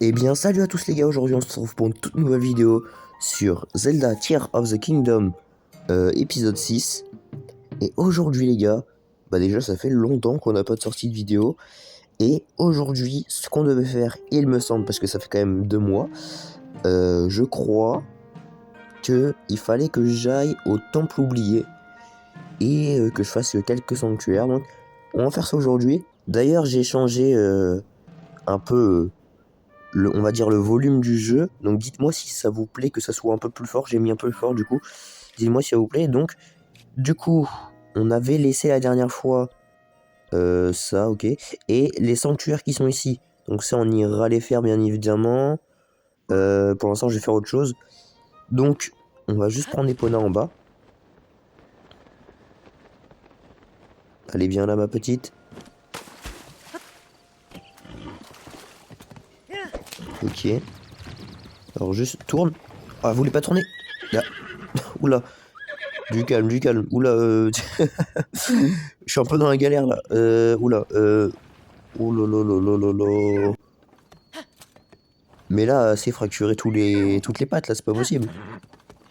Eh bien salut à tous les gars, aujourd'hui on se retrouve pour une toute nouvelle vidéo sur Zelda Tears of the Kingdom épisode 6. Et aujourd'hui les gars, bah déjà ça fait longtemps qu'on n'a pas de sortie de vidéo. Et aujourd'hui ce qu'on devait faire, il me semble, parce que ça fait quand même 2 mois, je crois que il fallait que j'aille au temple oublié et que je fasse quelques sanctuaires. Donc on va faire ça aujourd'hui. D'ailleurs j'ai changé un peu... on va dire le volume du jeu. Donc dites-moi si ça vous plaît que ça soit un peu plus fort. J'ai mis un peu fort du coup. Dites-moi si ça vous plaît. Donc du coup, on avait laissé la dernière fois ça, ok. Et les sanctuaires qui sont ici. Donc ça, on ira les faire bien évidemment. Pour l'instant, je vais faire autre chose. Donc, on va juste prendre Epona en bas. Allez, viens là, ma petite. Ok. Alors juste tourne. Ah, vous voulez pas tourner? Là. Oula. Du calme, du calme. Oula, je suis un peu dans la galère là. Oula, oh là là là là là là. Mais là, c'est fracturé toutes les pattes là, c'est pas possible.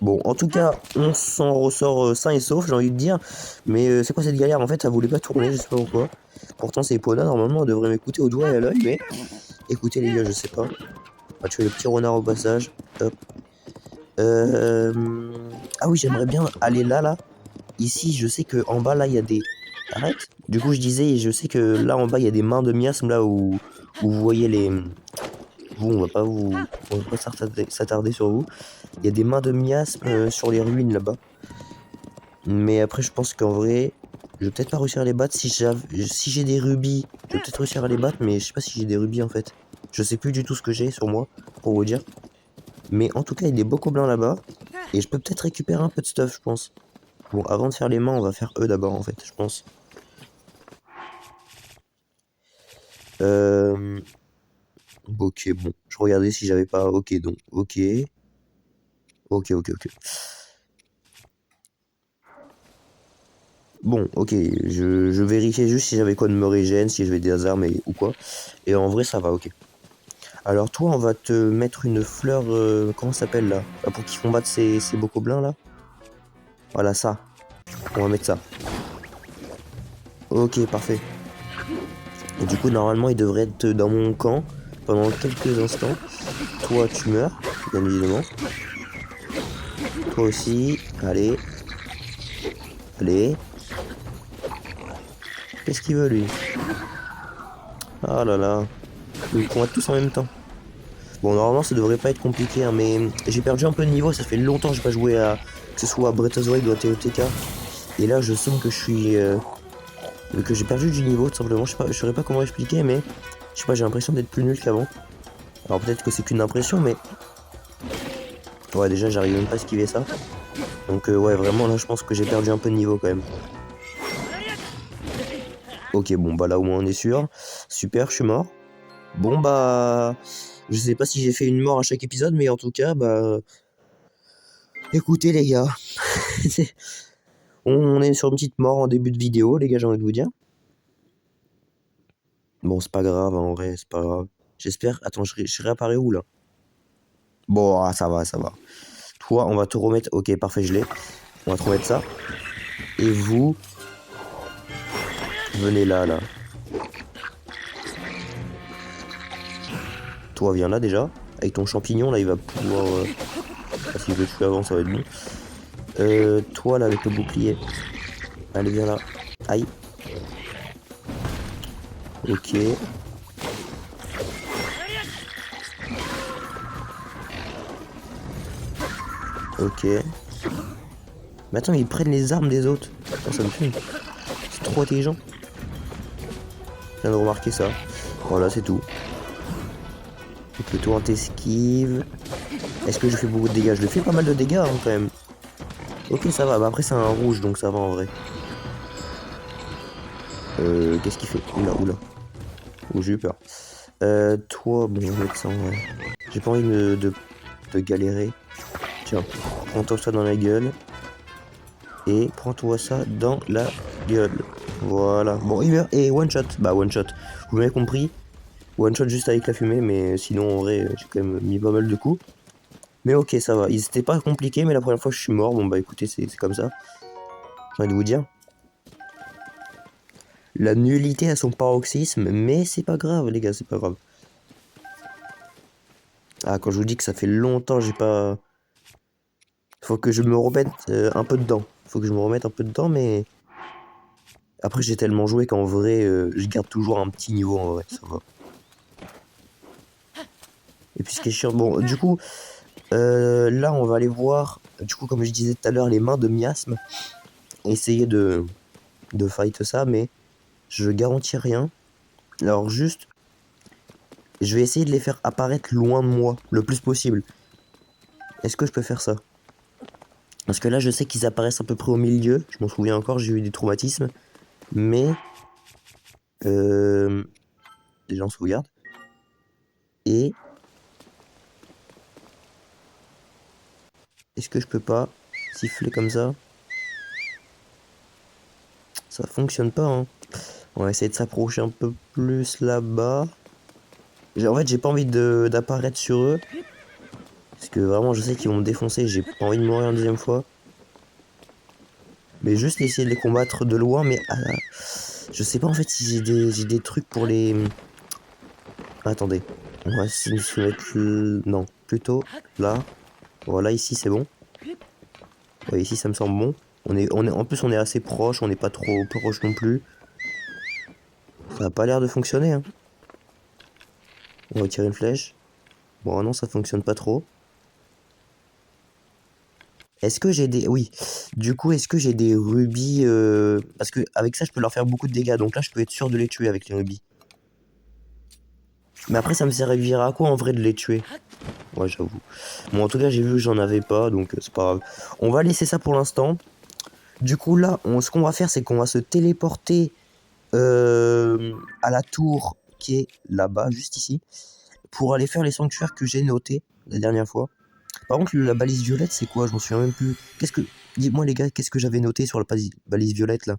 Bon, en tout cas, on s'en ressort sain et sauf, j'ai envie de dire. Mais c'est quoi cette galère? En fait, ça voulait pas tourner, je sais pas pourquoi. Pourtant, c'est Epona, normalement, on devrait m'écouter au doigt et à l'œil, mais écoutez les gars, je sais pas. On va tuer le petit renard au passage. Hop. Ah oui, j'aimerais bien aller là. Ici, je sais que en bas, là, il y a des... Arrête. Du coup, je disais, je sais que là, en bas, il y a des mains de miasme, là, où vous voyez les... Vous, on va pas s'attarder sur vous. Il y a des mains de miasme sur les ruines, là-bas. Mais après, je pense qu'en vrai, je vais peut-être pas réussir à les battre. Si j'ai des rubis, je vais peut-être réussir à les battre, mais je sais pas si j'ai des rubis, en fait. Je sais plus du tout ce que j'ai sur moi, pour vous dire. Mais en tout cas, il y a des bokoblins là-bas. Et je peux peut-être récupérer un peu de stuff, je pense. Bon, avant de faire les mains, on va faire eux d'abord, en fait, je pense. Ok, bon. Je regardais si j'avais pas... Ok, donc, ok. Ok. Bon, ok, je vérifiais juste si j'avais quoi de me régène, si j'avais des hasards, mais ou quoi. Et en vrai, ça va, ok. Alors toi, on va te mettre une fleur... comment ça s'appelle, là? Pour qu'ils combattent ces bokoblins, là. Voilà, ça. On va mettre ça. Ok, parfait. Et du coup, normalement, il devrait être dans mon camp pendant quelques instants. Toi, tu meurs, bien évidemment. Toi aussi. Allez. Allez. Qu'est-ce qu'il veut, lui? Ah là là. Ils combattent tous en même temps. Bon, normalement, ça devrait pas être compliqué, hein, mais j'ai perdu un peu de niveau. Ça fait longtemps que j'ai pas joué à... Que ce soit à Breath of the Wild ou à TOTK. Et là, je sens que je suis... que j'ai perdu du niveau, tout simplement. Je saurais pas comment expliquer, mais... Je sais pas, j'ai l'impression d'être plus nul qu'avant. Alors peut-être que c'est qu'une impression, mais... Ouais, déjà, j'arrive même pas à esquiver ça. Donc ouais, vraiment, là, je pense que j'ai perdu un peu de niveau, quand même. Ok, bon, bah là, au moins, on est sûr. Super, je suis mort. Bon, bah... Je sais pas si j'ai fait une mort à chaque épisode, mais en tout cas, bah... Écoutez, les gars. On est sur une petite mort en début de vidéo, les gars, j'ai envie de vous dire. Bon, c'est pas grave, hein, en vrai, c'est pas grave. J'espère... Attends, je réapparais où, là? Bon, ah, ça va. Toi, on va te remettre... Ok, parfait, je l'ai. On va te remettre ça. Et vous... Venez là. Toi, viens là, déjà. Avec ton champignon, là, il va pouvoir... si je le tue avant, ça va être bon. Toi, là, avec le bouclier. Allez, viens là. Aïe. Ok. Ok. Mais attends, ils prennent les armes des autres. Oh, ça me fume. C'est trop intelligent. Je viens de remarquer ça. Voilà, c'est tout. Donc toi, t'esquives. Est-ce que je fais beaucoup de dégâts? Je le fais pas mal de dégâts, hein, quand même. Ok, ça va. Bah, après, c'est un rouge, donc ça va en vrai. Qu'est-ce qu'il fait? Oula. Oh, j'ai eu peur. Toi, bon, on va mettre ça en vrai. J'ai pas envie de galérer. Tiens, prends-toi ça dans la gueule. Et prends-toi ça dans la gueule. Voilà. Bon, il meurt. Et one shot. Bah, one shot. Vous m'avez compris. one shot juste avec la fumée, mais sinon en vrai j'ai quand même mis pas mal de coups. Mais ok, ça va, ils étaient pas compliqués, mais la première fois que je suis mort, bon bah écoutez, c'est comme ça. J'ai envie de vous dire. La nullité à son paroxysme, mais c'est pas grave les gars, c'est pas grave. Ah, quand je vous dis que ça fait longtemps, j'ai pas... Faut que je me remette un peu dedans. Faut que je me remette un peu dedans, mais... Après, j'ai tellement joué qu'en vrai, je garde toujours un petit niveau en vrai, ça va. Et puis ce qui est chiant... Bon, du coup, là, on va aller voir, du coup, comme je disais tout à l'heure, les mains de miasme. Essayer de fight ça, mais je garantis rien. Alors juste, je vais essayer de les faire apparaître loin de moi, le plus possible. Est-ce que je peux faire ça? Parce que là, je sais qu'ils apparaissent à peu près au milieu. Je m'en souviens encore, j'ai eu des traumatismes. Mais... déjà, on sauvegarde. Et... Est-ce que je peux pas siffler comme ça? Ça fonctionne pas, hein. On va essayer de s'approcher un peu plus là-bas. En fait, j'ai pas envie d'apparaître sur eux. Parce que vraiment, je sais qu'ils vont me défoncer. J'ai pas envie de mourir une deuxième fois. Mais juste essayer de les combattre de loin. Mais je sais pas en fait si j'ai des trucs pour les... Attendez. On va essayer de se mettre... Non, plutôt là. Voilà, ici c'est bon. Ouais, ici ça me semble bon. En plus on est assez proche, on n'est pas trop proche non plus. Ça a pas l'air de fonctionner, hein. On va tirer une flèche. Bon, non, ça fonctionne pas trop. Est-ce que j'ai des... Oui. Du coup, est-ce que j'ai des rubis parce que avec ça, je peux leur faire beaucoup de dégâts. Donc là, je peux être sûr de les tuer avec les rubis. Mais après, ça me servira à quoi en vrai de les tuer? Ouais, j'avoue. Bon, en tout cas, j'ai vu que j'en avais pas, donc c'est pas grave. On va laisser ça pour l'instant. Du coup, là, ce qu'on va faire, c'est qu'on va se téléporter à la tour qui est là-bas, juste ici, pour aller faire les sanctuaires que j'ai notés la dernière fois. Par contre, la balise violette, c'est quoi? Je m'en souviens même plus. Qu'est-ce que... Dites-moi les gars, qu'est-ce que j'avais noté sur la balise violette là?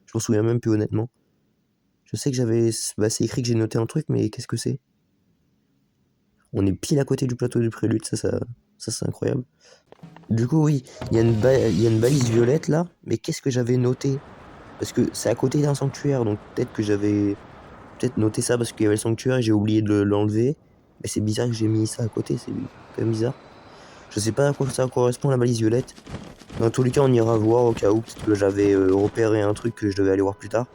Je m'en souviens même plus honnêtement. Je sais que j'avais... Bah, c'est écrit que j'ai noté un truc, mais qu'est-ce que c'est? On est pile à côté du plateau du prélude, ça c'est incroyable. Du coup, oui, il y a une balise violette là, mais qu'est-ce que j'avais noté? Parce que c'est à côté d'un sanctuaire, donc peut-être que j'avais peut-être noté ça parce qu'il y avait le sanctuaire et j'ai oublié de l'enlever. Mais c'est bizarre que j'ai mis ça à côté, c'est quand même bizarre. Je sais pas à quoi ça correspond la balise violette. Dans tous les cas, on ira voir au cas où, peut-être que j'avais repéré un truc que je devais aller voir plus tard.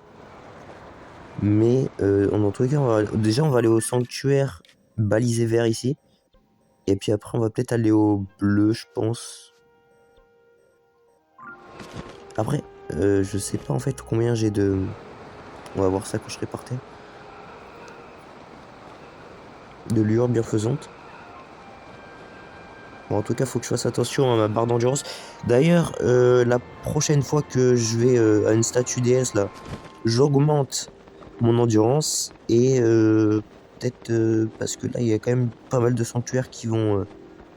Mais dans tous les cas, déjà on va aller au sanctuaire balisé vert ici. Et puis après, on va peut-être aller au bleu, je pense. Après, je sais pas en fait combien j'ai de... On va voir ça quand je serai par terre. De lueur bienfaisante. Bon, en tout cas, faut que je fasse attention à ma barre d'endurance. D'ailleurs, la prochaine fois que je vais à une statue déesse, là, j'augmente mon endurance. Et peut-être parce que là, il y a quand même pas mal de sanctuaires qui vont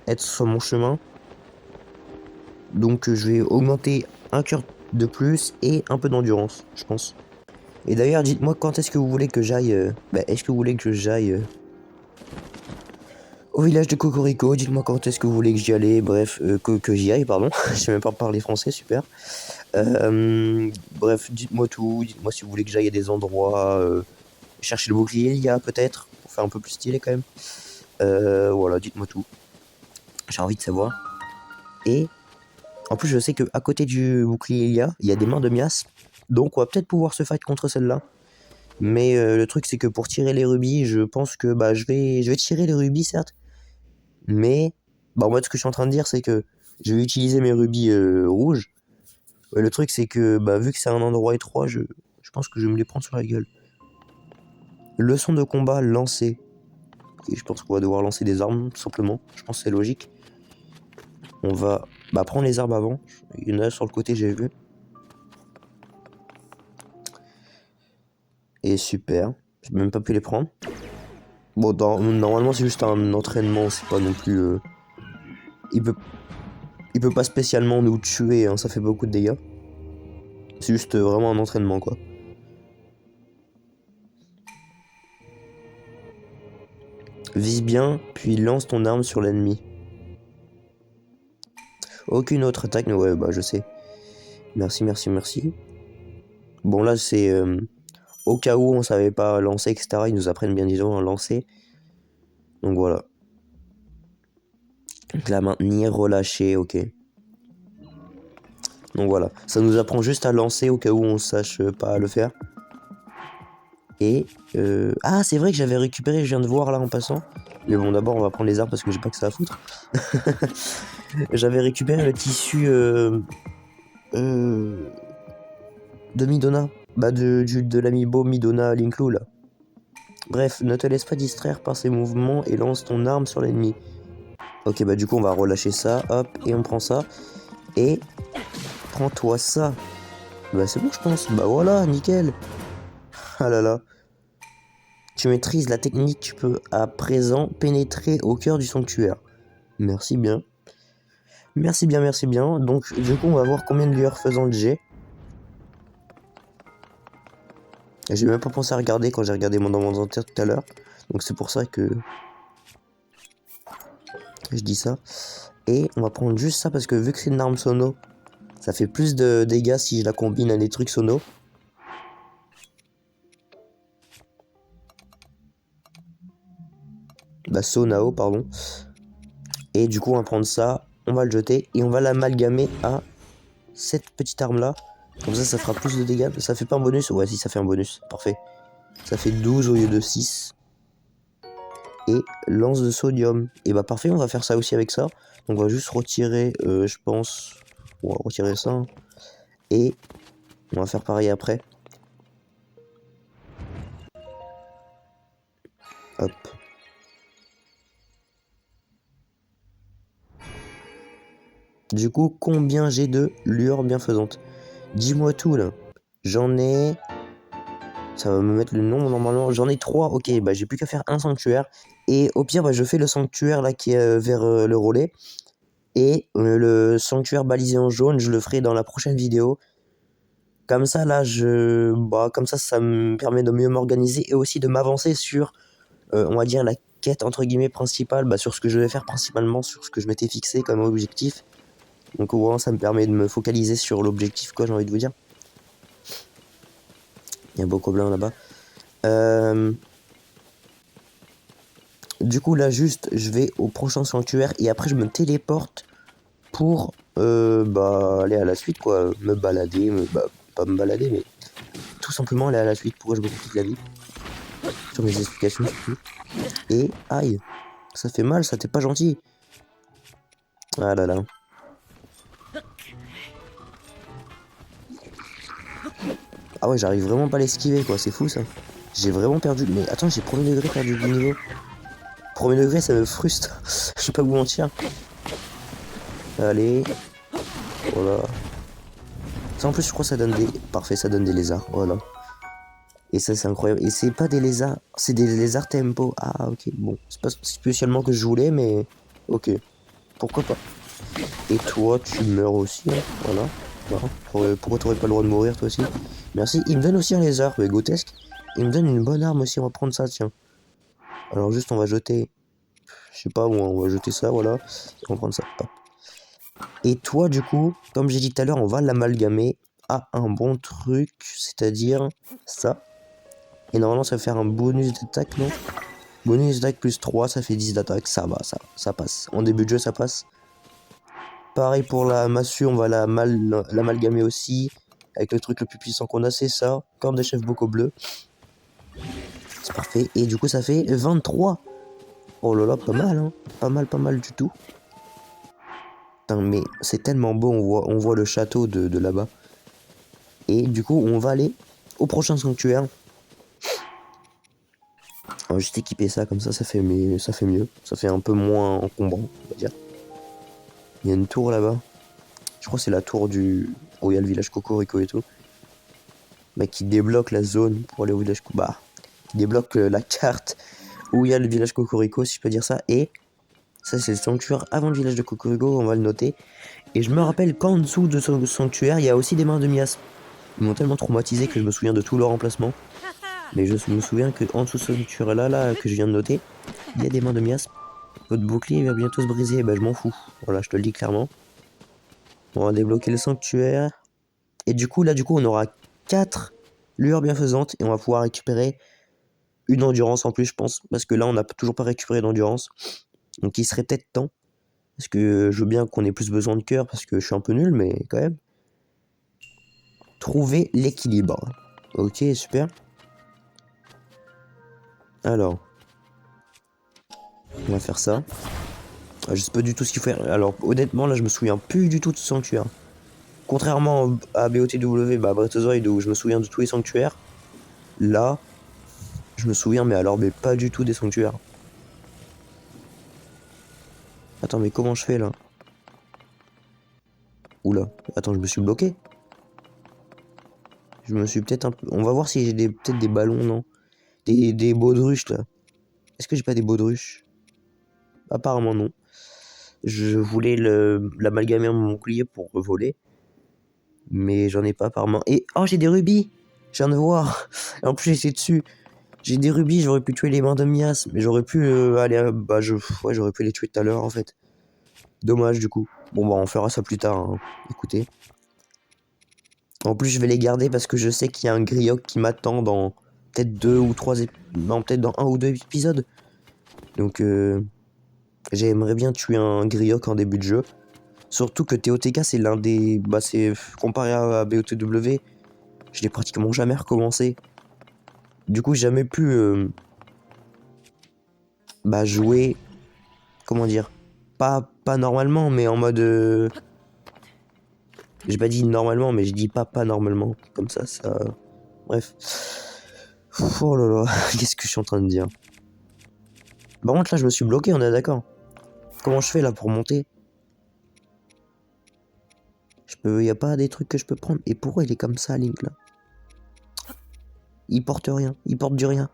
être sur mon chemin. Donc, je vais augmenter un cœur de plus et un peu d'endurance, je pense. Et d'ailleurs, dites-moi quand est-ce que vous voulez que j'aille... est-ce que vous voulez que j'aille... au village de Cocorico, dites-moi quand est-ce que vous voulez que j'y aille, bref, que j'y aille, pardon, je sais même pas parler français, super. Bref, dites-moi tout, dites-moi si vous voulez que j'aille à des endroits, chercher le bouclier, il y a peut-être, pour faire un peu plus stylé quand même. Voilà, dites-moi tout, j'ai envie de savoir. Et, en plus je sais qu'à côté du bouclier il y a des mains de miasme, donc on va peut-être pouvoir se fight contre celle-là. Mais le truc c'est que pour tirer les rubis, je pense que bah, je vais tirer les rubis certes, mais bah, moi ce que je suis en train de dire c'est que je vais utiliser mes rubis rouges. Ouais, le truc c'est que bah, vu que c'est un endroit étroit, je pense que je vais me les prendre sur la gueule. Leçon de combat lancée. Et je pense qu'on va devoir lancer des armes tout simplement. Je pense que c'est logique. On va prendre les armes avant. Il y en a sur le côté, j'ai vu. Et super. J'ai même pas pu les prendre. Bon, normalement c'est juste un entraînement, c'est pas non plus... Il peut pas spécialement nous tuer, hein, ça fait beaucoup de dégâts. C'est juste vraiment un entraînement, quoi. Vise bien, puis lance ton arme sur l'ennemi. Aucune autre attaque, ouais, bah je sais. Merci, merci, merci. Bon, là, c'est au cas où on savait pas lancer, etc. Ils nous apprennent bien disons à lancer. Donc voilà. Donc la maintenir, relâcher, ok. Donc voilà. Ça nous apprend juste à lancer au cas où on sache pas le faire. Et ah, c'est vrai que j'avais récupéré, je viens de voir là en passant. Mais bon, d'abord, on va prendre les arbres parce que j'ai pas que ça à foutre. J'avais récupéré le tissu de Midona. Bah, de l'amiibo Midona Linklu là. Bref, ne te laisse pas distraire par ces mouvements et lance ton arme sur l'ennemi. Ok, bah, du coup, on va relâcher ça. Hop, et on prend ça. Et prends-toi ça. Bah, c'est bon, je pense. Bah, voilà, nickel. Ah là là. Tu maîtrises la technique, tu peux à présent pénétrer au cœur du sanctuaire. Merci bien. Merci bien, merci bien. Donc, du coup, on va voir combien de lueurs faisantes j'ai. J'ai même pas pensé à regarder quand j'ai regardé dans mon inventaire tout à l'heure. Donc, c'est pour ça que je dis ça. Et on va prendre juste ça parce que vu que c'est une arme sono, ça fait plus de dégâts si je la combine à des trucs sono. Bah, Sonao, pardon. Et du coup, on va prendre ça, on va le jeter et on va l'amalgamer à cette petite arme là. Comme ça fera plus de dégâts. Ça fait pas un bonus? Ouais, si, ça fait un bonus. Parfait. Ça fait 12 au lieu de 6. Et lance de sodium. Et bah parfait, on va faire ça aussi avec ça. Donc on va juste retirer, je pense... On va retirer ça. Hein. Et on va faire pareil après. Hop. Du coup, combien j'ai de lueurs bienfaisantes? Dis-moi tout là. J'en ai... Ça va me mettre le nombre normalement. J'en ai 3. Ok, bah j'ai plus qu'à faire un sanctuaire. Et au pire, bah, je fais le sanctuaire là qui est vers le relais. Et le sanctuaire balisé en jaune, je le ferai dans la prochaine vidéo. Comme ça, là, comme ça me permet de mieux m'organiser et aussi de m'avancer sur, on va dire, la quête entre guillemets principale, bah, sur ce que je vais faire principalement, sur ce que je m'étais fixé comme objectif. Donc, au moins, ça me permet de me focaliser sur l'objectif, quoi, j'ai envie de vous dire. Il y a beaucoup blanc là-bas. Du coup, là, juste, je vais au prochain sanctuaire et après, je me téléporte pour aller à la suite, quoi. Me balader, pas me balader, mais tout simplement aller à la suite. Pourquoi je me complique la vie sur mes explications, surtout. Et aïe, ça fait mal, ça t'es pas gentil. Ah là là. Ah ouais, j'arrive vraiment pas à l'esquiver, quoi. C'est fou, ça. J'ai vraiment perdu... Mais attends, j'ai premier degré perdu du niveau. Premier degré, ça me frustre. Je vais pas vous mentir. Allez. Voilà. Ça, en plus, je crois que ça donne des... Parfait, ça donne des lézards. Voilà. Et ça, c'est incroyable. Et c'est pas des lézards... C'est des lézards tempo. Ah, ok. Bon, c'est pas spécialement que je voulais, mais... Ok. Pourquoi pas. Et toi, tu meurs aussi, hein. Voilà. Pourquoi t'aurais pas le droit de mourir, toi aussi? Merci. Il me donne aussi un lézard, grotesque. Il me donne une bonne arme aussi, on va prendre ça, tiens. Alors juste, on va jeter... Je sais pas, on va jeter ça, voilà. On va prendre ça. Hop. Et toi, du coup, comme j'ai dit tout à l'heure, on va l'amalgamer à un bon truc, c'est-à-dire ça. Et normalement, ça va faire un bonus d'attaque, non? Bonus d'attaque plus 3, ça fait 10 d'attaque. Ça va, ça passe. En début de jeu, ça passe. Pareil pour la massue, on va l'amalgamer aussi. Avec le truc le plus puissant qu'on a, c'est ça. Corne de chef Boko bleu. C'est parfait. Et du coup, ça fait 23. Oh là là, pas mal, hein. Pas mal du tout. Putain, mais c'est tellement beau, on voit le château de là-bas. Et du coup, on va aller au prochain sanctuaire. On va juste équiper ça, comme ça fait mieux. Ça fait un peu moins encombrant, on va dire. Il y a une tour là-bas. Je crois que c'est la tour du Royal Village Cocorico et tout. Bah, qui débloque la zone pour aller au village qui débloque la carte où il y a le village Cocorico, si je peux dire ça. Et ça, c'est le sanctuaire avant le village de Cocorico, on va le noter. Et je me rappelle qu'en dessous de ce sanctuaire, il y a aussi des mains de miasme. Ils m'ont tellement traumatisé que je me souviens de tout leur emplacement. Mais je me souviens que en dessous de ce sanctuaire là que je viens de noter, Il y a des mains de miasme. Votre bouclier va bientôt se briser. Bah je m'en fous. Voilà, je te le dis clairement. On va débloquer le sanctuaire. Et du coup, on aura 4 lueurs bienfaisantes. Et on va pouvoir récupérer une endurance en plus, je pense. Parce que là, on n'a toujours pas récupéré d'endurance. Donc il serait peut-être temps. Parce que je veux bien qu'on ait plus besoin de cœur. Parce que je suis un peu nul, mais quand même. Trouver l'équilibre. Ok, super. Alors. On va faire ça. Je sais pas du tout ce qu'il faut faire. Alors, honnêtement, là, je me souviens plus du tout de ce sanctuaire. Contrairement à BOTW, bah, Breath of the Wild, où je me souviens de tous les sanctuaires. Là, je me souviens, mais pas du tout des sanctuaires. Attends, mais comment je fais, là? Oula, attends, je me suis bloqué. Je me suis peut-être un peu... On va voir si j'ai peut-être des ballons, non? Des baudruches, là. Est-ce que j'ai pas des baudruches? Apparemment, non. Je voulais l'amalgamer à mon bouclier pour voler. Mais j'en ai pas apparemment. Et oh, j'ai des rubis! Je viens de voir. Et en plus, j'étais dessus. J'ai des rubis, j'aurais pu tuer les mains de Mias. Mais j'aurais pu aller. Ouais, j'aurais pu les tuer tout à l'heure en fait. Dommage du coup. Bon, bah, on fera ça plus tard. Hein. Écoutez. En plus, je vais les garder parce que je sais qu'il y a un grioc qui m'attend dans peut-être 2 ou 3 non, peut-être dans 1 ou 2 épisodes. Donc, j'aimerais bien tuer un grioc en début de jeu. Surtout que TOTK, c'est l'un des. Bah, c'est. Comparé à BOTW, je l'ai pratiquement jamais recommencé. Du coup, j'ai jamais pu. Jouer. Comment dire? Pas normalement, mais en mode. J'ai pas dit normalement, mais je dis pas normalement. Comme ça. Bref. Oh là là, qu'est-ce que je suis en train de dire? Par contre, là, je me suis bloqué, on est d'accord. Comment je fais là pour monter? Y a pas des trucs que je peux prendre? Et pourquoi il est comme ça, Link, là? Il porte rien, il porte du rien.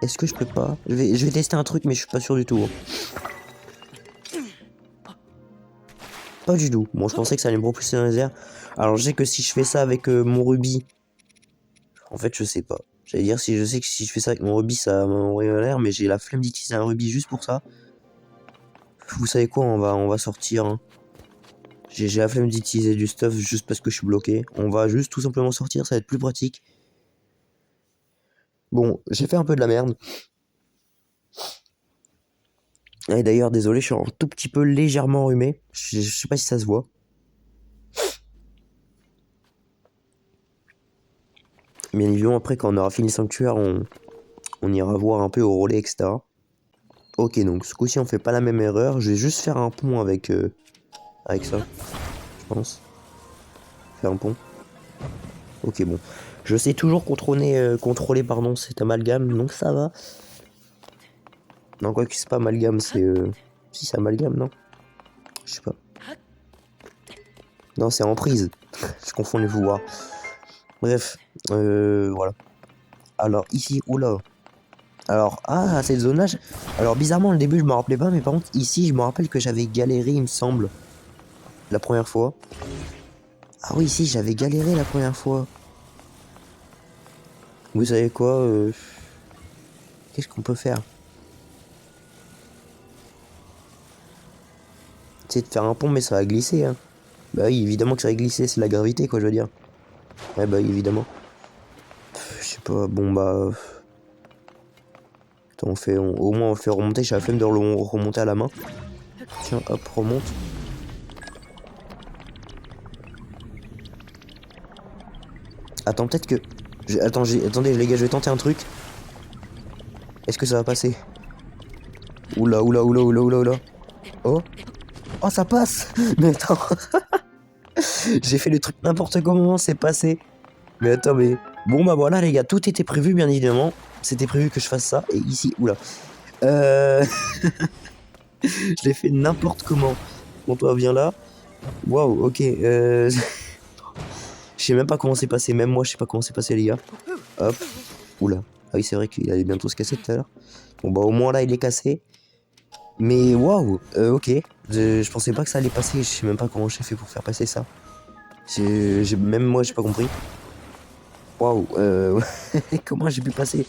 Est-ce que je peux pas? Je vais tester un truc, mais je suis pas sûr du tout. Pas du tout. Bon, je pensais que ça allait me propulser dans les airs. Alors, je sais que si je fais ça avec mon rubis... En fait, je sais pas. J'allais dire, je sais que si je fais ça avec mon rubis, ça m'envoyer en l'air, mais j'ai la flemme d'utiliser un rubis juste pour ça. Vous savez quoi, on va sortir. Hein. J'ai la flemme d'utiliser du stuff juste parce que je suis bloqué. On va juste tout simplement sortir, ça va être plus pratique. Bon, j'ai fait un peu de la merde. Et d'ailleurs, désolé, je suis un tout petit peu légèrement enrhumé. Je sais pas si ça se voit. Bien évidemment, après, quand on aura fini le sanctuaire, on ira voir un peu au relais, etc. Ok, donc ce coup-ci, on fait pas la même erreur. Je vais juste faire un pont avec ça, je pense. Faire un pont. Ok, bon. Je sais toujours contrôler cet amalgame, donc ça va. Non, quoi que c'est pas amalgame, c'est... Si, c'est amalgame, non? Je sais pas. Non, c'est emprise. Je confonds les pouvoirs. Bref, voilà. Alors, ici, oula. Alors, cette zone-là... Alors, bizarrement, le début, je me rappelais pas, mais par contre, ici, je me rappelle que j'avais galéré, il me semble. La première fois. Ah oui, si, j'avais galéré la première fois. Vous savez quoi qu'est-ce qu'on peut faire? C'est de faire un pont, mais ça va glisser, hein. Bah oui, évidemment que ça va glisser, c'est la gravité, quoi, je veux dire. Ouais, bah évidemment. Je sais pas, bon, bah... Attends, au moins, on le fait remonter. J'ai la flemme de remonter à la main. Tiens, hop, remonte. Attends, peut-être que... Attendez, les gars, je vais tenter un truc. Est-ce que ça va passer? Oula, oula, oula, oula, oula, oula. Oh. Oh, ça passe. Mais attends. J'ai fait le truc n'importe comment, c'est passé. Mais attends, mais... Bon, bah voilà, les gars, tout était prévu, bien évidemment. C'était prévu que je fasse ça. Et ici, oula. Je l'ai fait n'importe comment. Bon, toi, viens là. Waouh, ok. Je sais même pas comment c'est passé. Même moi, je sais pas comment c'est passé, les gars. Hop. Oula. Ah oui, c'est vrai qu'il allait bientôt se casser tout à l'heure. Bon, bah au moins là, il est cassé. Mais waouh, ok. Je pensais pas que ça allait passer. Je sais même pas comment j'ai fait pour faire passer ça. Même moi, j'ai pas compris. Waouh. Comment j'ai pu passer?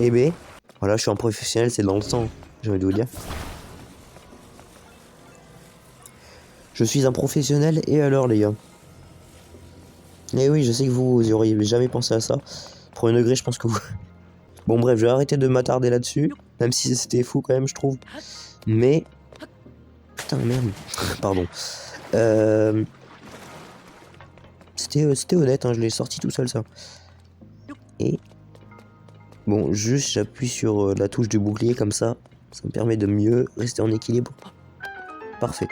Eh ben, voilà, je suis un professionnel, c'est dans le sang, j'ai envie de vous dire. Je suis un professionnel, et alors les gars? Eh oui, je sais que vous auriez jamais pensé à ça. Premier degré, je pense que vous... Bon bref, je vais arrêter de m'attarder là-dessus, même si c'était fou quand même, je trouve. Mais... Putain, merde. Pardon. C'était honnête, hein, je l'ai sorti tout seul, ça. Et... Bon, juste j'appuie sur la touche du bouclier comme ça. Ça me permet de mieux rester en équilibre. Parfait.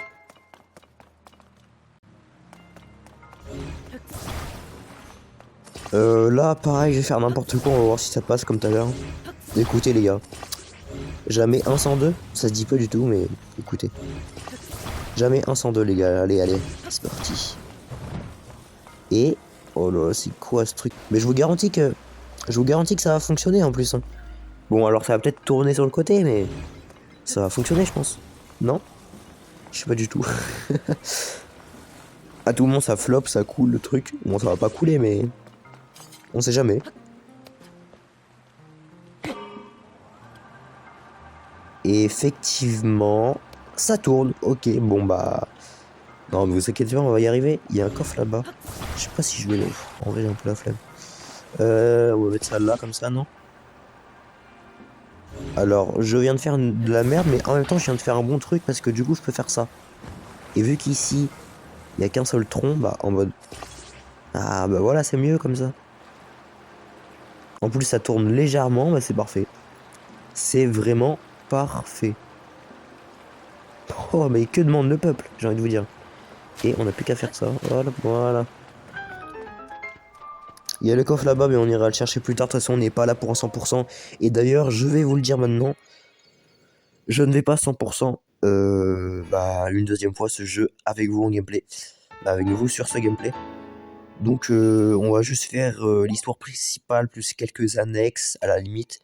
Là, pareil, je vais faire n'importe quoi, on va voir si ça passe comme tout à l'heure. Écoutez les gars. Jamais 102, ça se dit pas du tout, mais écoutez. Jamais 102 les gars, allez, allez, c'est parti. Et... Oh là, c'est quoi ce truc? Mais je vous garantis que... Je vous garantis que ça va fonctionner en plus. Hein. Bon, alors ça va peut-être tourner sur le côté, mais... Ça va fonctionner, je pense. Non? Je sais pas du tout. À tout moment, ça flop, ça coule le truc. Bon, ça va pas couler, mais... On sait jamais. Et effectivement... Ça tourne. Ok, bon bah... Non, mais vous inquiétez pas, on va y arriver. Il y a un coffre là-bas. Je sais pas si je vais... En vrai, j'ai un peu la flemme. On va mettre ça là, comme ça, non? Alors, je viens de faire de la merde, mais en même temps, je viens de faire un bon truc parce que du coup, je peux faire ça. Et vu qu'ici, il n'y a qu'un seul tronc, bah, en mode... Ah, bah voilà, c'est mieux comme ça. En plus, ça tourne légèrement, bah c'est parfait. C'est vraiment parfait. Oh, mais que demande le peuple, j'ai envie de vous dire. Et on n'a plus qu'à faire ça. Voilà, voilà. Il y a le coffre là-bas, mais on ira le chercher plus tard. De toute façon, on n'est pas là pour un 100%. Et d'ailleurs, je vais vous le dire maintenant. Je ne vais pas 100% une deuxième fois ce jeu avec vous en gameplay. Avec vous sur ce gameplay. Donc on va juste faire l'histoire principale plus quelques annexes à la limite.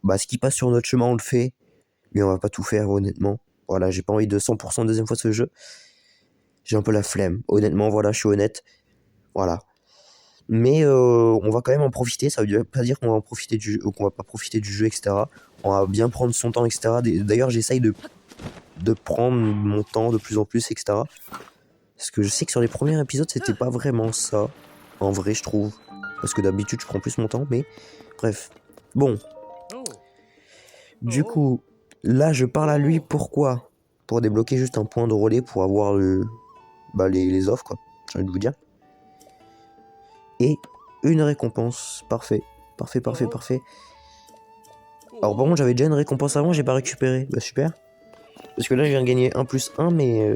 Bah ce qui passe sur notre chemin on le fait. Mais on va pas tout faire honnêtement. Voilà, j'ai pas envie de 100% deuxième fois ce jeu. J'ai un peu la flemme. Honnêtement, voilà, je suis honnête. Voilà. Mais on va quand même en profiter. Ça veut pas dire qu'on va en profiter du jeu, ou qu'on va pas profiter du jeu, etc. On va bien prendre son temps, etc. D'ailleurs, j'essaye de prendre mon temps de plus en plus, etc. Parce que je sais que sur les premiers épisodes, c'était pas vraiment ça. En vrai, je trouve. Parce que d'habitude, je prends plus mon temps, mais... Bref. Bon. Du coup, là, je parle à lui, pourquoi? Pour débloquer juste un point de relais pour avoir les offres, quoi. J'ai envie de vous dire. Et une récompense. Parfait. Parfait, parfait, parfait. Alors, par contre, j'avais déjà une récompense avant, j'ai pas récupéré. Bah, super. Parce que là, je viens de gagner 1 plus 1, mais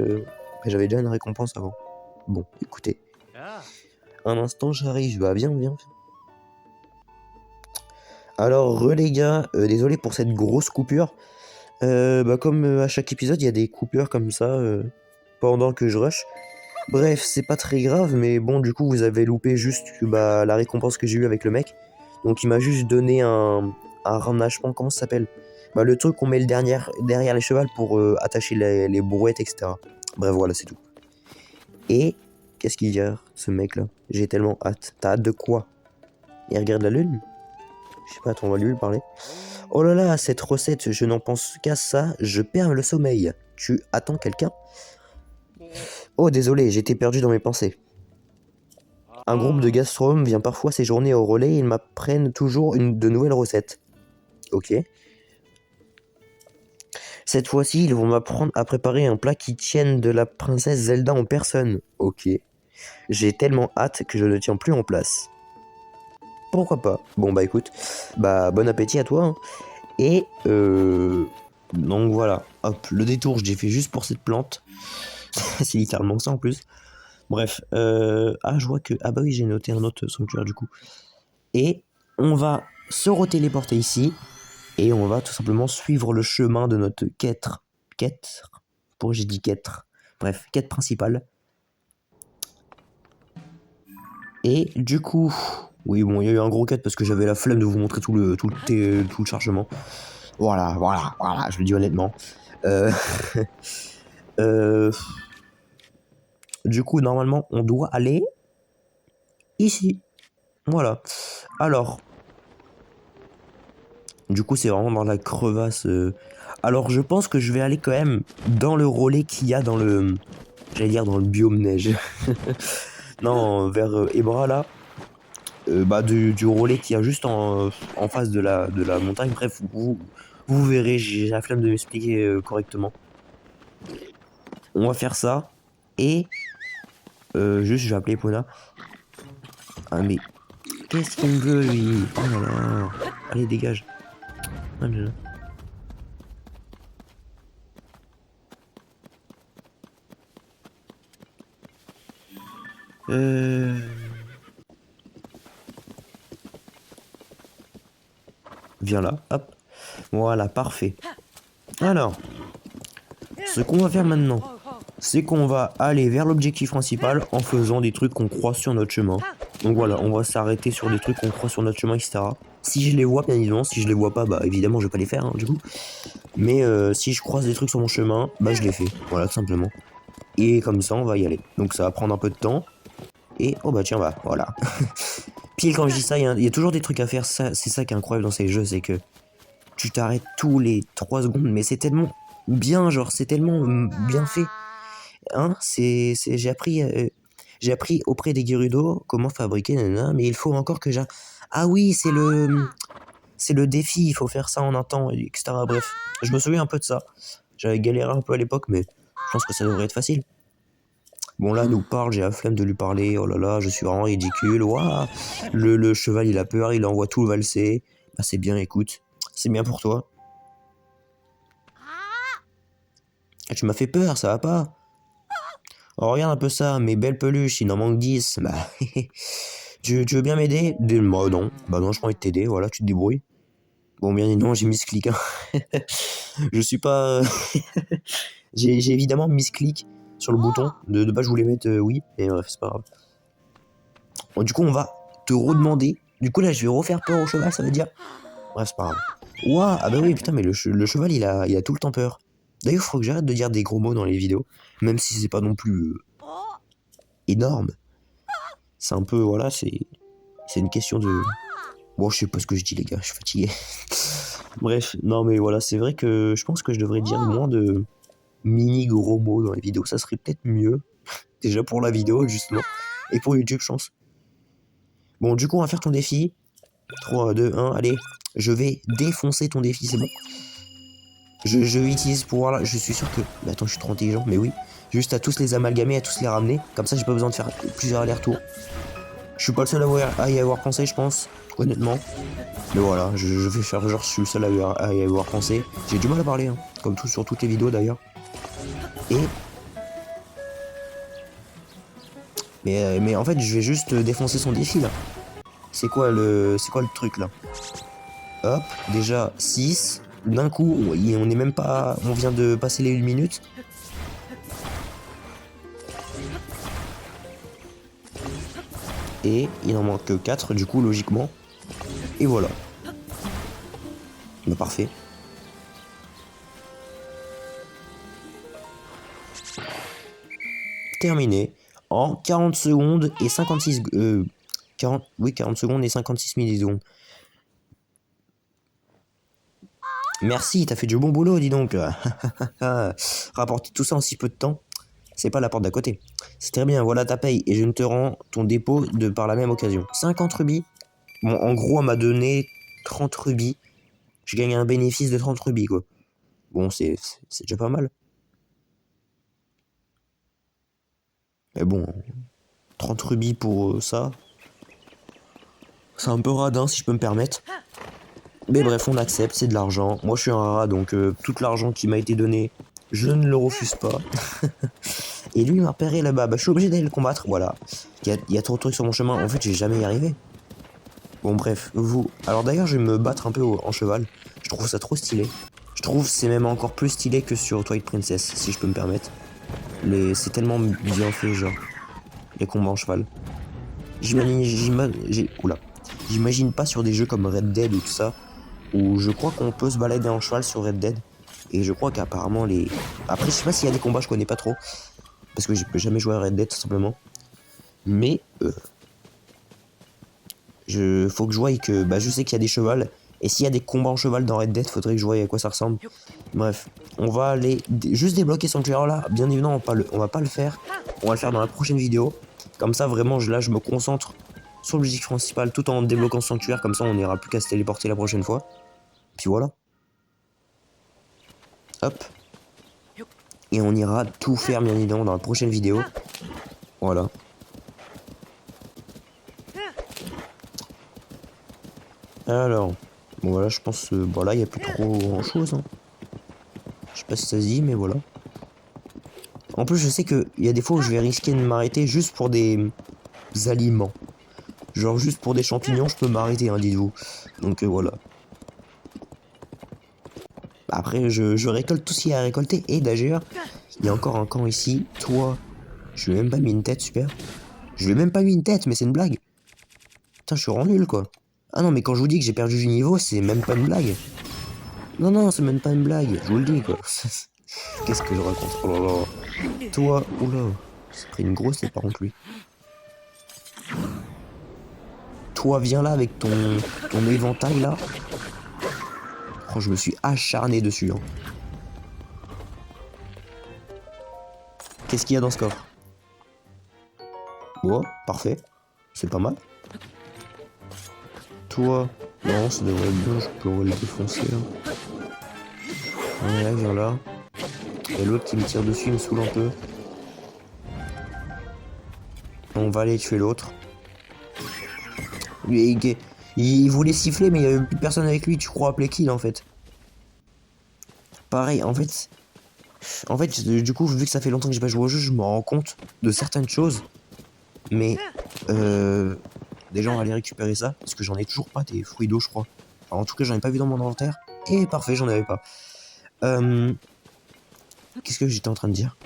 j'avais déjà une récompense avant. Bon, écoutez. Un instant, j'arrive. Bah, viens, viens. Alors, les gars, désolé pour cette grosse coupure. Comme à chaque épisode, il y a des coupures comme ça pendant que je rush. Bref, c'est pas très grave, mais bon, du coup, vous avez loupé juste la récompense que j'ai eue avec le mec. Donc, il m'a juste donné un harnachement, comment ça s'appelle? Le truc qu'on met derrière les chevals pour attacher les brouettes, etc. Bref, voilà, c'est tout. Et qu'est-ce qu'il y a, ce mec-là? J'ai tellement hâte. T'as hâte de quoi? Il regarde la lune? Je sais pas, attends, on va lui parler. Oh là là, cette recette, je n'en pense qu'à ça, je perds le sommeil. Tu attends quelqu'un? Oh désolé, j'étais perdu dans mes pensées. Un groupe de gastronomes vient parfois séjourner au relais et ils m'apprennent toujours de nouvelles recettes. Ok. Cette fois-ci, ils vont m'apprendre à préparer un plat qui tienne de la princesse Zelda en personne. Ok. J'ai tellement hâte que je ne tiens plus en place. Pourquoi pas? Bon bah écoute, bon appétit à toi. Hein. Et donc voilà, hop, le détour je l'ai fait juste pour cette plante. C'est littéralement ça en plus. Bref, je vois que... Ah bah oui, j'ai noté un autre sanctuaire du coup. Et on va se retéléporter ici. Et on va tout simplement suivre le chemin de notre quête. Quête? Pourquoi j'ai dit quête? Bref, quête principale. Et du coup... Oui, bon, il y a eu un gros quête parce que j'avais la flemme de vous montrer tout le chargement. Voilà, je le dis honnêtement. Du coup, normalement, on doit aller ici. Voilà. Alors, Du coup, c'est vraiment dans la crevasse. Alors, je pense que je vais aller quand même dans le relais qu'il y a dans le... J'allais dire dans le biome neige. Non, vers Ebra, là. Bah, du relais qu'il y a juste en face de la montagne. Bref, vous verrez, j'ai la flemme de m'expliquer correctement. On va faire ça. Et juste, je vais appeler Pona. Ah, mais qu'est-ce qu'il me veut, lui? Oh là là. Allez, dégage. Oh là là. Euh... Viens là, hop. Voilà, parfait. Alors, ce qu'on va faire maintenant, c'est qu'on va aller vers l'objectif principal en faisant des trucs qu'on croise sur notre chemin. Donc voilà, on va s'arrêter sur des trucs qu'on croise sur notre chemin, etc. Si je les vois, bien évidemment, si je les vois pas, bah évidemment, je vais pas les faire, hein, du coup. Mais si je croise des trucs sur mon chemin, bah je les fais. Voilà, tout simplement. Et comme ça, on va y aller. Donc ça va prendre un peu de temps. Et, oh bah tiens, bah voilà. Pile quand je dis ça, il y a toujours des trucs à faire. C'est ça qui est incroyable dans ces jeux, c'est que tu t'arrêtes tous les 3 secondes, mais c'est tellement bien, genre, c'est tellement bien fait. Hein, j'ai appris auprès des Gerudo comment fabriquer, nanana, mais il faut encore que j'ai... Ah oui, c'est le défi, il faut faire ça en un temps, etc. Bref, je me souviens un peu de ça. J'avais galéré un peu à l'époque, mais je pense que ça devrait être facile. Bon là, nous parle, j'ai la flemme de lui parler, oh là là, je suis vraiment ridicule, waouh. Le cheval, il a peur, il envoie tout valser. Bah c'est bien, écoute, c'est bien pour toi. Ah, tu m'as fait peur, ça va pas? Oh, regarde un peu ça, mes belles peluches, il en manque 10. Bah, tu veux bien m'aider? Bah non, je peux envie de t'aider, voilà, tu te débrouilles. Bon, bien évidemment, j'ai misclick, hein. Je suis pas... j'ai évidemment misclick sur le bouton. De base, je voulais mettre oui, mais bref, c'est pas grave. Bon, du coup, on va te redemander. Du coup, là, je vais refaire peur au cheval, ça veut dire... Bref, c'est pas grave. Ouah, ah bah oui, putain, mais le cheval, il a tout le temps peur. D'ailleurs, faut que j'arrête de dire des gros mots dans les vidéos, même si c'est pas non plus énorme. C'est un peu, voilà, c'est une question de... Bon, je sais pas ce que je dis, les gars, je suis fatigué. Bref, non, mais voilà, c'est vrai que je pense que je devrais dire moins de mini gros mots dans les vidéos. Ça serait peut-être mieux. Déjà pour la vidéo, justement. Et pour YouTube, je pense. Bon, du coup, on va faire ton défi. 3, 2, 1, allez. Je vais défoncer ton défi, c'est bon. Je vais utiliser ce pouvoir là, je suis sûr que... Mais attends, je suis trop intelligent, mais oui. Juste à tous les amalgamer, à tous les ramener. Comme ça, j'ai pas besoin de faire plusieurs allers-retours. Je suis pas le seul à y avoir pensé, je pense, honnêtement. Mais voilà, je vais faire genre je suis le seul à y avoir pensé. J'ai du mal à parler, hein, comme tout sur toutes les vidéos d'ailleurs. Et... Mais en fait, je vais juste défoncer son défi là. C'est quoi le truc là? Hop, déjà 6. D'un coup, on est même pas... On vient de passer les 1 minute. Et il en manque que 4 du coup, logiquement. Et voilà. Bah parfait. Terminé. En 40 secondes et 56... 40 secondes et 56 millisecondes. Merci, t'as fait du bon boulot, dis donc. Rapporter tout ça en si peu de temps, c'est pas la porte d'à côté. C'est très bien, voilà ta paye, et je ne te rends ton dépôt de par la même occasion. 50 rubis. Bon, en gros, elle m'a donné 30 rubis. Je gagne un bénéfice de 30 rubis, quoi. Bon, c'est déjà pas mal. Mais bon, 30 rubis pour ça, c'est un peu radin, si je peux me permettre. Mais bref, on accepte, c'est de l'argent. Moi, je suis un rat, donc tout l'argent qui m'a été donné, je ne le refuse pas. Et lui, il m'a repéré là-bas. Bah, je suis obligé d'aller le combattre, voilà. Il y a trop de trucs sur mon chemin. En fait, je vais jamais y arriver. Bon, bref, vous... Alors d'ailleurs, je vais me battre un peu en cheval. Je trouve ça trop stylé. Je trouve c'est même encore plus stylé que sur Twilight Princess, si je peux me permettre. C'est tellement bien fait, genre. Les combats en cheval. J'imagine pas sur des jeux comme Red Dead ou tout ça, où je crois qu'on peut se balader en cheval sur Red Dead. Et je crois qu'apparemment les... Après, je sais pas s'il y a des combats, je connais pas trop. Parce que j'ai jamais joué à Red Dead, tout simplement. Mais... faut que je voie que... Bah, je sais qu'il y a des chevals. Et s'il y a des combats en cheval dans Red Dead, faudrait que je voie à quoi ça ressemble. Bref, on va aller juste débloquer Sanctuary là. Bien évidemment, on va pas le faire. On va le faire dans la prochaine vidéo. Comme ça, vraiment, là, je me concentre sur l'objectif principal tout en débloquant Sanctuary. Comme ça, on n'ira plus qu'à se téléporter la prochaine fois. Puis voilà. Hop. Et on ira tout faire, bien évidemment, dans la prochaine vidéo. Voilà. Alors, bon voilà, je pense, bon là, il n'y a plus trop grand chose. Hein. Je sais pas si ça se dit, mais voilà. En plus, je sais qu'il y a des fois où je vais risquer de m'arrêter juste pour des aliments. Genre juste pour des champignons, je peux m'arrêter, hein, dites-vous. Donc voilà. Après, je récolte tout ce qu'il y a à récolter. Et d'ailleurs, il y a encore un camp ici. Toi, je lui ai même pas mis une tête, super. Je lui ai même pas mis une tête, mais c'est une blague. Putain, je suis rendu nul, quoi. Ah non, mais quand je vous dis que j'ai perdu du niveau, c'est même pas une blague. Non, non, c'est même pas une blague, je vous le dis, quoi. Qu'est-ce que je raconte? Oh là là. Toi, oula. C'est pris une grosse tête, par contre, lui. Toi, viens là avec ton éventail, là. Oh, je me suis acharné dessus, hein. Qu'est-ce qu'il y a dans ce coffre? Oh, parfait. C'est pas mal. Toi, non, ça devrait être bien, je peux le défoncer, là. Ouais, viens là. Et l'autre qui me tire dessus, il me saoule un peu. On va aller tuer l'autre. Il voulait siffler, mais il n'y avait plus personne avec lui. Tu crois appeler qui, là, en fait? Pareil, en fait, du coup, vu que ça fait longtemps que j'ai pas joué au jeu, je me rends compte de certaines choses. Mais, déjà, on va aller récupérer ça, parce que j'en ai toujours pas des fruits d'eau, je crois. Enfin, en tout cas, j'en ai pas vu dans mon inventaire. Et parfait, j'en avais pas. Qu'est-ce que j'étais en train de dire?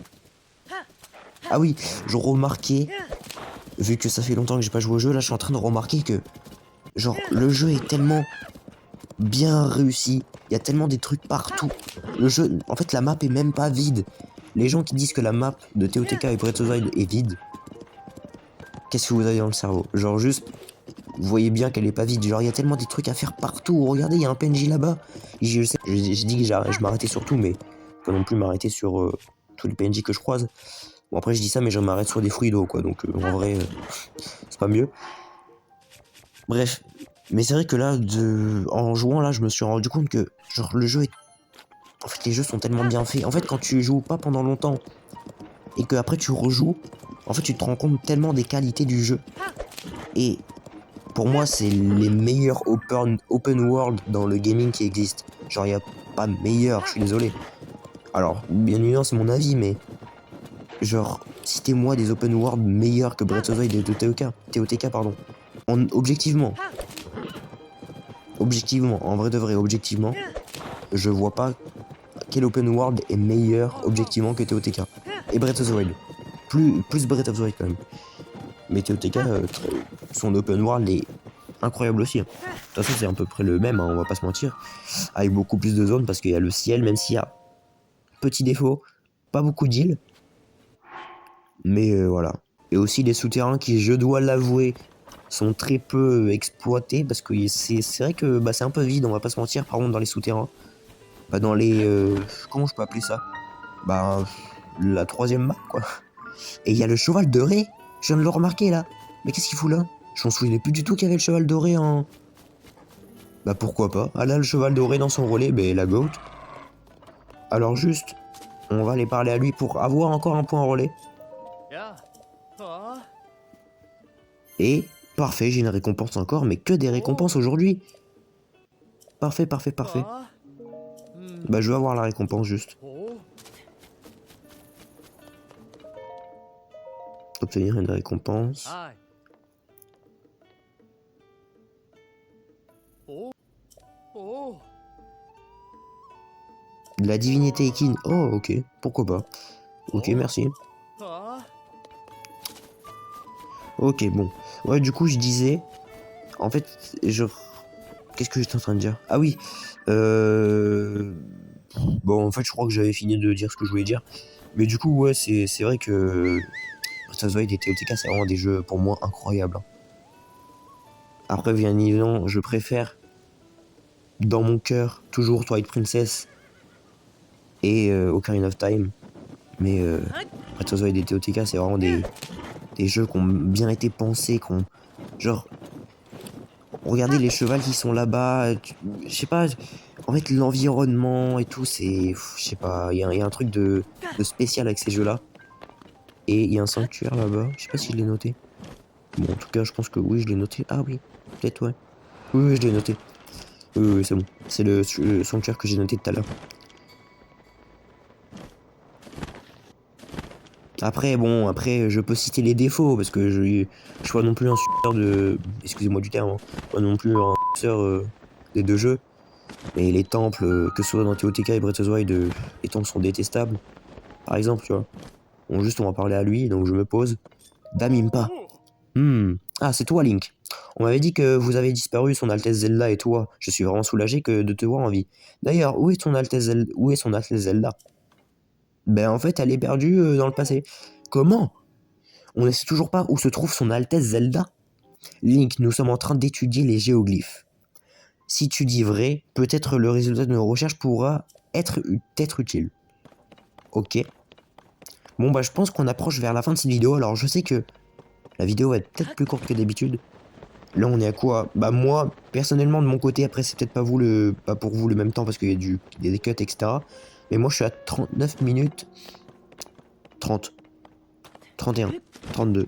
Ah oui, je remarquais, vu que ça fait longtemps que j'ai pas joué au jeu, là, je suis en train de remarquer que, genre, le jeu est tellement bien réussi. Il y a tellement des trucs partout. Le jeu, en fait, la map est même pas vide. Les gens qui disent que la map de TOTK et Breath of the Wild est vide, qu'est-ce que vous avez dans le cerveau? Genre juste, vous voyez bien qu'elle est pas vide. Genre il y a tellement des trucs à faire partout. Regardez, il y a un PNJ là-bas. Je sais, je dis que je m'arrêtais sur tout, mais pas non plus m'arrêter sur tous les PNJ que je croise. Bon après je dis ça, mais je m'arrête sur des fruits d'eau quoi. Donc en vrai, c'est pas mieux. Bref, mais c'est vrai que là, en jouant là, je me suis rendu compte que genre le jeu est... En fait, les jeux sont tellement bien faits. En fait, quand tu joues pas pendant longtemps et que après tu rejoues, en fait, tu te rends compte tellement des qualités du jeu. Et pour moi, c'est les meilleurs open world dans le gaming qui existent. Genre, il n'y a pas meilleur, je suis désolé. Alors, bien évidemment, c'est mon avis, mais genre, citez-moi des open world meilleurs que Breath of the Wild et de TOTK, pardon. Objectivement, en vrai de vrai, objectivement, je vois pas quel open world est meilleur objectivement que TOTK. Et Breath of the Wild. Plus Breath of the Wild quand même. Mais TOTK, son open world est incroyable aussi. Hein. De toute façon, c'est à peu près le même, hein, on va pas se mentir. Avec beaucoup plus de zones parce qu'il y a le ciel, même s'il y a petit défaut, pas beaucoup d'îles. Mais voilà. Et aussi les souterrains qui, je dois l'avouer, sont très peu exploités parce que c'est vrai que bah, c'est un peu vide, on va pas se mentir, par contre, dans les souterrains. Bah, dans les. Comment je peux appeler ça? Bah, la troisième map, quoi. Et il y a le cheval doré. Je viens de le remarquer là. Mais qu'est-ce qu'il fout là? Je m'en souvenais plus du tout qu'il y avait le cheval doré en. Bah pourquoi pas. Ah là, le cheval doré dans son relais, bah la goat. Alors juste, on va aller parler à lui pour avoir encore un point relais. Et parfait, j'ai une récompense encore, mais que des récompenses aujourd'hui. Parfait, parfait, parfait. Bah je veux avoir la récompense juste. Obtenir une récompense. La divinité équine. Oh ok, pourquoi pas. Ok, merci. Ok, bon. Ouais, du coup, je disais... En fait, qu'est-ce que j'étais en train de dire? Ah oui. Bon, en fait, je crois que j'avais fini de dire ce que je voulais dire. Mais du coup, ouais, c'est vrai que... Breath of the Wild et TOTK, c'est vraiment des jeux, pour moi, incroyables. Après, bien évidemment, je préfère dans mon cœur, toujours Twilight Princess et Ocarina of Time. Mais Breath of the Wild et TOTK, c'est vraiment des jeux qui ont bien été pensés, genre, regardez les chevals qui sont là-bas, je sais pas, en fait l'environnement et tout, c'est, je sais pas, il y a un truc de spécial avec ces jeux-là. Et il y a un sanctuaire là-bas, je sais pas si je l'ai noté. Bon, en tout cas, je pense que oui, je l'ai noté. Ah oui, peut-être, ouais. Oui, oui, je l'ai noté. Oui, oui, c'est bon. C'est le sanctuaire que j'ai noté tout à l'heure. Après, bon, après, je peux citer les défauts, parce que je suis pas non plus un suceur de... Excusez-moi du terme, hein. Pas non plus un suceur des deux jeux. Mais les temples, que ce soit dans TOTK et Breath of the Wild, les temples sont détestables. Par exemple, tu vois. Bon, juste, on va parler à lui, donc je me pose. Damimpa. Ah, c'est toi, Link. On m'avait dit que vous avez disparu, Son Altesse Zelda et toi. Je suis vraiment soulagé de te voir en vie. D'ailleurs, où est Son Altesse Zelda? Ben, en fait, elle est perdue dans le passé. Comment? On ne sait toujours pas où se trouve Son Altesse Zelda. Link, nous sommes en train d'étudier les géoglyphes. Si tu dis vrai, peut-être le résultat de nos recherches pourra être utile. Ok. Bon, bah, je pense qu'on approche vers la fin de cette vidéo. Alors, je sais que la vidéo va être peut-être plus courte que d'habitude. Là, on est à quoi? Bah, moi, personnellement, de mon côté, après, c'est peut-être pas pour vous le même temps parce qu'il y a il y a des cuts, etc. Mais moi, je suis à 39 minutes 30, 31, 32,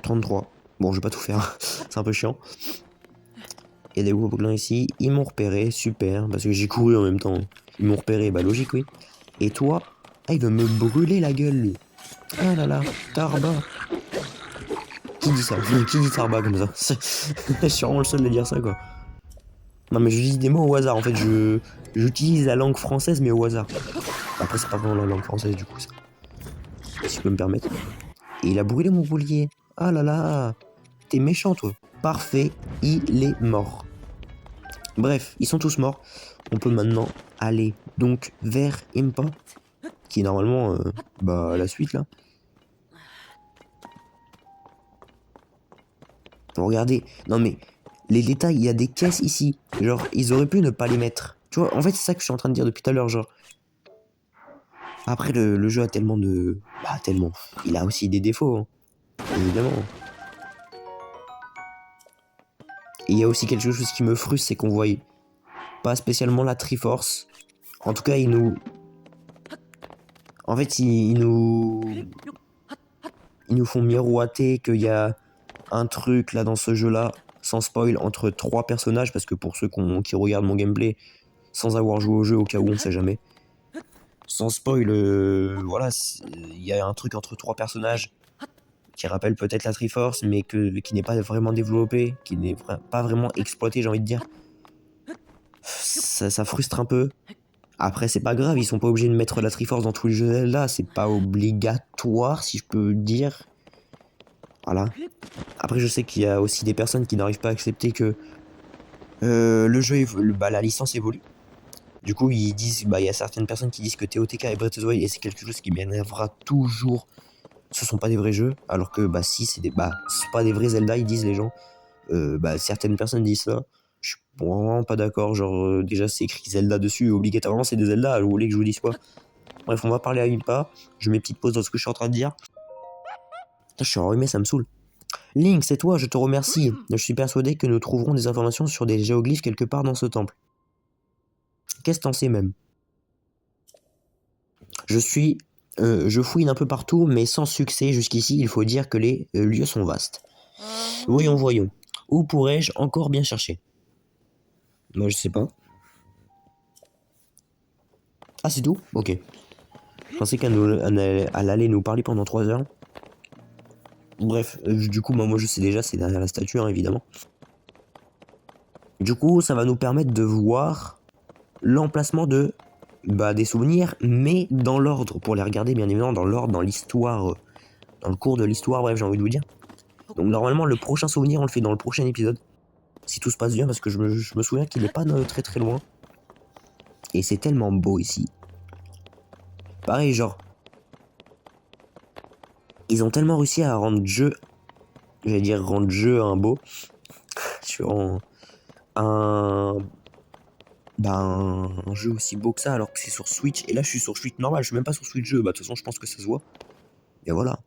33. Bon, je vais pas tout faire, c'est un peu chiant. Il y a des gobelins ici, ils m'ont repéré, super, parce que j'ai couru en même temps. Ils m'ont repéré, bah logique, oui. Et toi? Ah, il veut me brûler la gueule, lui. Ah là là, Tarba. Qui dit ça? Qui dit Tarba comme ça? Je suis vraiment le seul à dire ça, quoi. Non, mais je dis des mots au hasard, en fait, j'utilise la langue française, mais au hasard. Après, c'est pas vraiment la langue française, du coup, ça. Si je peux me permettre. Et il a brûlé mon boulier. Ah là là, t'es méchant, toi. Parfait, il est mort. Bref, ils sont tous morts. On peut maintenant aller donc vers Impa, qui est normalement bah, la suite, là. Regardez, non mais, les détails, il y a des caisses ici. Genre, ils auraient pu ne pas les mettre. Tu vois, en fait, c'est ça que je suis en train de dire depuis tout à l'heure, genre. Après, le jeu a tellement de... Bah, tellement. Il a aussi des défauts, hein, évidemment. Et il y a aussi quelque chose qui me frustre, c'est qu'on voit pas spécialement la Triforce. En tout cas, En fait, ils nous font miroiter qu'il y a un truc là dans ce jeu-là, sans spoil, entre trois personnages, parce que pour ceux qui regardent mon gameplay, sans avoir joué au jeu, au cas où on sait jamais, sans spoil, voilà, il y a un truc entre trois personnages qui rappelle peut-être la Triforce, mais qui n'est pas vraiment développé, qui n'est pas vraiment exploité, j'ai envie de dire. Ça frustre un peu. Après, c'est pas grave, ils sont pas obligés de mettre la Triforce dans tous les jeux Zelda, c'est pas obligatoire, si je peux dire. Voilà. Après, je sais qu'il y a aussi des personnes qui n'arrivent pas à accepter que le jeu, bah, la licence évolue. Du coup, ils disent, bah, il y a certaines personnes qui disent que TOTK et Breath of the Wild, et c'est quelque chose qui m'énervera toujours, ce sont pas des vrais jeux, alors que, bah, si, ce sont pas des vrais Zelda, ils disent les gens. Bah, certaines personnes disent ça. Je suis vraiment pas d'accord. Genre, déjà, c'est écrit Zelda dessus, obligatoirement, c'est des Zelda. Vous voulez que je vous dise quoi? Bref, on va parler à Impa. Je mets petite pause dans ce que je suis en train de dire. Putain, je suis enrhumé, ça me saoule. Link, c'est toi, je te remercie. Je suis persuadé que nous trouverons des informations sur des géoglyphes quelque part dans ce temple. Qu'est-ce que t'en sais même? Je fouine un peu partout, mais sans succès jusqu'ici. Il faut dire que les lieux sont vastes. Voyons, voyons. Où pourrais-je encore bien chercher? Moi, je sais pas. Ah, c'est tout? Ok. Je pensais qu'elle allait nous parler pendant 3 heures. Bref, du coup, moi je sais déjà, c'est derrière la statue, hein, évidemment. Du coup, ça va nous permettre de voir l'emplacement des souvenirs, mais dans l'ordre, pour les regarder bien évidemment dans l'ordre, dans l'histoire, dans le cours de l'histoire, bref, j'ai envie de vous dire. Donc normalement, le prochain souvenir, on le fait dans le prochain épisode, si tout se passe bien, parce que je me souviens qu'il n'est pas très très loin. Et c'est tellement beau ici. Pareil, genre, ils ont tellement réussi à rendre rendre jeu un beau, sur un un jeu aussi beau que ça alors que c'est sur Switch. Et là je suis sur Switch normal, je suis même pas sur Switch jeu. Bah de toute façon je pense que ça se voit. Et voilà.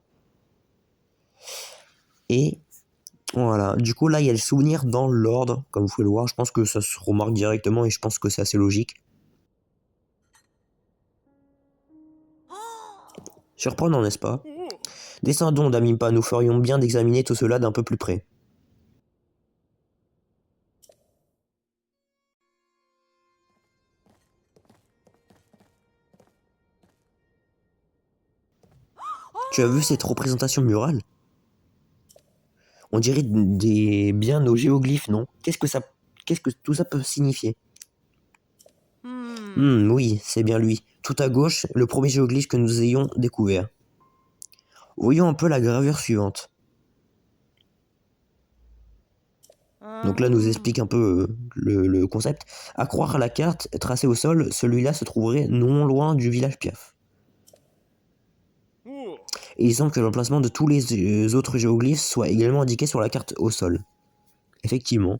Et voilà. Du coup là il y a le souvenir dans l'ordre. Comme vous pouvez le voir, je pense que ça se remarque directement et je pense que c'est assez logique. Surprenant, n'est-ce pas? Descendons d'Amimpa, nous ferions bien d'examiner tout cela d'un peu plus près. Tu as vu cette représentation murale? On dirait bien nos géoglyphes, non? Qu'est-ce que tout ça peut signifier? Oui, c'est bien lui. Tout à gauche, le premier géoglyphe que nous ayons découvert. Voyons un peu la gravure suivante. Donc là, nous explique un peu le concept. À croire à la carte tracée au sol, celui-là se trouverait non loin du village Piaf. Et il semble que l'emplacement de tous les autres géoglyphes soit également indiqué sur la carte au sol. Effectivement.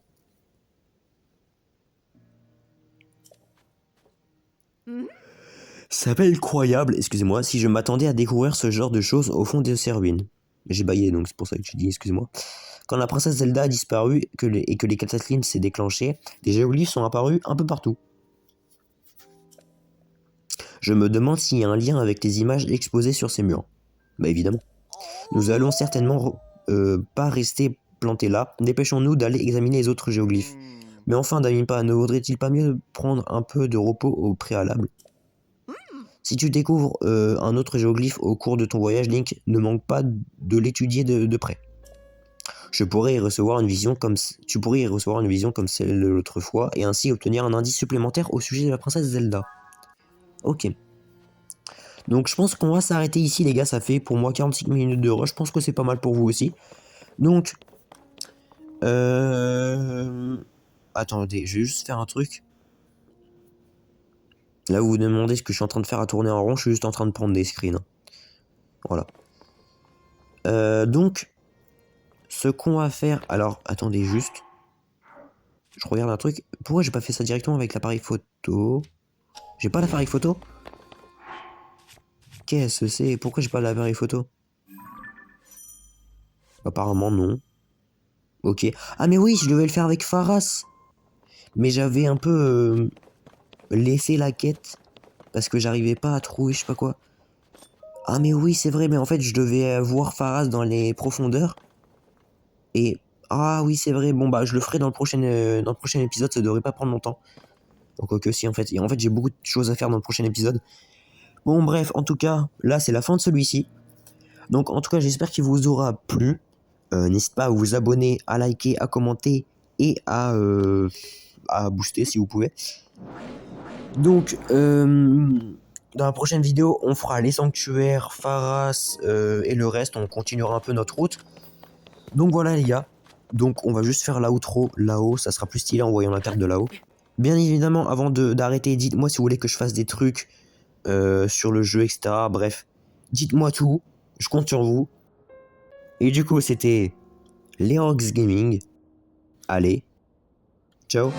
Ça s'appelle incroyable, excusez-moi, si je m'attendais à découvrir ce genre de choses au fond des ruines. J'ai baillé, donc c'est pour ça que je dis excusez-moi. Quand la princesse Zelda a disparu et que les cataclysmes s'est déclenché, des géoglyphes sont apparus un peu partout. Je me demande s'il y a un lien avec les images exposées sur ces murs. Bah évidemment. Nous allons certainement pas rester plantés là. Dépêchons-nous d'aller examiner les autres géoglyphes. Mais enfin, Damimpa, ne vaudrait-il pas mieux prendre un peu de repos au préalable? Si tu découvres un autre géoglyphe au cours de ton voyage, Link, ne manque pas de l'étudier de près. Tu pourrais y recevoir une vision comme celle de l'autre fois et ainsi obtenir un indice supplémentaire au sujet de la princesse Zelda. Ok. Donc je pense qu'on va s'arrêter ici les gars, ça fait pour moi 45 minutes de rush, je pense que c'est pas mal pour vous aussi. Donc... Attendez, je vais juste faire un truc. Là vous vous demandez ce que je suis en train de faire à tourner en rond, je suis juste en train de prendre des screens. Voilà. Donc... Ce qu'on va faire... Alors, attendez juste. Je regarde un truc. Pourquoi j'ai pas fait ça directement avec l'appareil photo? J'ai pas l'appareil photo? Qu'est-ce que c'est? Pourquoi j'ai pas l'appareil photo? Apparemment non. Ok. Ah mais oui, je devais le faire avec Pharas. Mais j'avais un peu laissé la quête. Parce que j'arrivais pas à trouver je sais pas quoi. Ah mais oui, c'est vrai, mais en fait je devais voir Pharas dans les profondeurs. Et... Ah oui, c'est vrai. Bon bah je le ferai dans le prochain épisode, ça devrait pas prendre longtemps. Donc ok si en fait. Et en fait j'ai beaucoup de choses à faire dans le prochain épisode. Bon bref, en tout cas, là c'est la fin de celui-ci. Donc en tout cas j'espère qu'il vous aura plu. N'hésitez pas à vous abonner, à liker, à commenter et à booster si vous pouvez. Donc dans la prochaine vidéo on fera les sanctuaires, Pharas et le reste, on continuera un peu notre route. Donc voilà les gars. Donc on va juste faire l'outro là-haut, ça sera plus stylé en voyant la carte de là-haut. Bien évidemment avant d'arrêter, dites-moi si vous voulez que je fasse des trucs sur le jeu, etc. Bref, dites-moi tout, je compte sur vous. Et du coup, c'était Lerox Gaming. Allez, ciao.